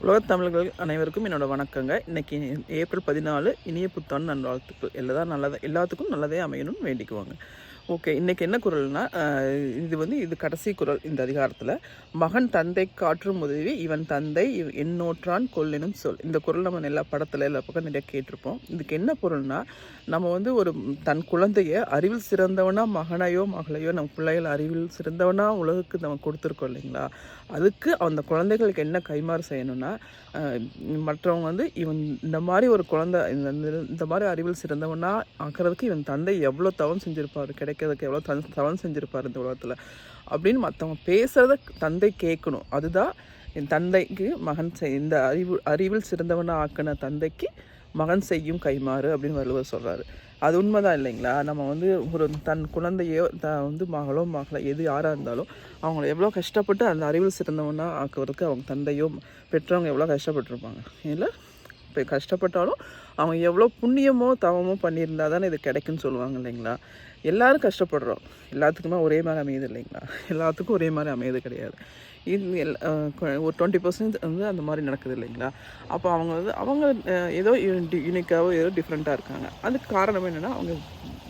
உலகத் தமிழர்கள் அனைவருக்கும் என்னோட வணக்கங்க. இன்றைக்கி ஏப்ரல் 14 இனிய புத்தாண்டு நல்வாழ்த்துக்கள். எல்லாத்துக்கும் நல்லதே அமையணும்னு வேண்டிக்குவாங்க. ஓகே, இன்றைக்கி என்ன குறள்னா, இது கடைசி குறள் இந்த அதிகாரத்தில். மகன் தந்தை காற்றும் உதவி இவன் தந்தை எண்ணோற்றான் கொல்லெனும் சொல். இந்த குறள் நம்ம எல்லா படத்தில் எல்லா பக்கம் நிறைய கேட்டிருப்போம். இதுக்கு என்ன பொருள்னா, நம்ம ஒரு தன் குழந்தைய அறிவில் சிறந்தவனா மகனையோ மகளையோ நம்ம பிள்ளைகள் அறிவில் சிறந்தவனா உலகுக்கு நம்ம கொடுத்துருக்கோம் இல்லைங்களா. அதுக்கு அந்த குழந்தைகளுக்கு என்ன கைமாறு செய்யணும்னா, மற்றவங்க இவன் இந்த மாதிரி ஒரு குழந்தை இந்த மாதிரி அறிவில் சிறந்தவனா ஆக்கிறதுக்கு இவன் தந்தை எவ்வளோ தவம் செஞ்சுருப்பார், கிடைக்கிறதுக்கு எவ்வளோ தவம் செஞ்சுருப்பார் இந்த உலகத்தில் அப்படின்னு மற்றவங்க பேசுகிறத தந்தை கேட்கணும். அதுதான் என் தந்தைக்கு மகன் இந்த அறிவில் சிறந்தவனாக ஆக்கின தந்தைக்கு மகன் செய்யும் கைமாறு அப்படின்னு வள்ளுவர் சொல்கிறாரு. அது உண்மைதான் இல்லைங்களா. நம்ம ஒரு தன் குழந்தையோ மகளோ எது யாராக இருந்தாலும் அவங்கள எவ்வளோ கஷ்டப்பட்டு அந்த அறிவில் சிறந்தவனாக ஆக்குறதுக்கு அவங்க தந்தையோ பெற்றவங்க எவ்வளோ கஷ்டப்பட்டுருப்பாங்க இல்லை. இப்போ கஷ்டப்பட்டாலும் அவங்க எவ்வளோ புண்ணியமோ தவமோ பண்ணியிருந்தால் தானே இது கிடைக்குன்னு சொல்லுவாங்க இல்லைங்களா. எல்லோரும் கஷ்டப்படுறோம், எல்லாத்துக்குமே ஒரே மாதிரி அமையுது இல்லைங்களா. எல்லாத்துக்கும் ஒரே மாதிரி அமையுது கிடையாது. இது ஒரு 20% அந்த மாதிரி நடக்குது இல்லைங்களா. அப்போ அவங்க ஏதோ யூனிக்காவோ ஏதோ டிஃப்ரெண்ட்டாக இருக்காங்க. அதுக்கு காரணம் என்னென்னா அவங்க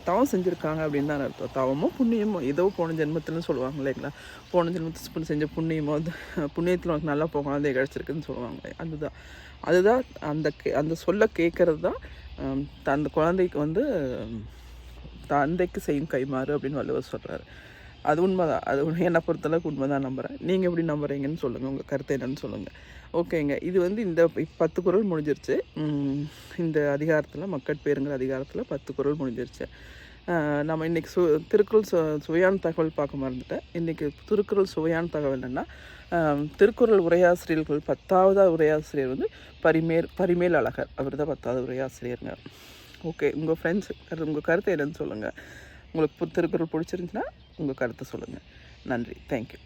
தவம் செஞ்சுருக்காங்க அப்படின்னு தான் அர்த்தம். தவமோ புண்ணியமோ ஏதோ போன ஜென்மத்தில்னு சொல்லுவாங்க இல்லைங்களா. போன ஜென்மத்தில் செஞ்ச புண்ணியமோ புண்ணியத்தில் உனக்கு நல்லா குழந்தை கிடச்சிருக்குன்னு சொல்லுவாங்க. அதுதான் அந்த சொல்ல கேட்குறது தான் அந்த குழந்தைக்கு தந்தைக்கு செய்யும் கைமாறு அப்படின்னு வள்ளுவர் சொல்கிறாரு. அது உண்மைதான். அது என்னை பொறுத்தளவுக்கு உண்மை தான் நம்புகிறேன். நீங்கள் எப்படி நம்புகிறீங்கன்னு சொல்லுங்கள், உங்கள் கருத்து என்னன்னு சொல்லுங்கள். ஓகேங்க, இது இந்த 10 குறள் முடிஞ்சிருச்சு. இந்த அதிகாரத்தில் மக்கட்பேருங்கிற அதிகாரத்தில் 10 குறள் முடிஞ்சிருச்சு. நம்ம இன்றைக்கி திருக்குறள் சுவையான தகவல் பார்க்க மறந்துட்டேன். இன்றைக்கி திருக்குறள் சுவையான தகவல் என்னென்னா, திருக்குறள் உரையாசிரியர்கள் 10வது உரையாசிரியர் பரிமேல் அழகர். அவர் தான் 10வது உரையாசிரியருங்க. ஓகே, உங்கள் ஃப்ரெண்ட்ஸ் உங்கள் கருத்தை என்னன்னு சொல்லுங்கள். உங்களுக்கு திருக்குறள் பிடிச்சிருந்துச்சுன்னா உங்கள் கருத்தை சொல்லுங்கள். நன்றி, தேங்க்யூ.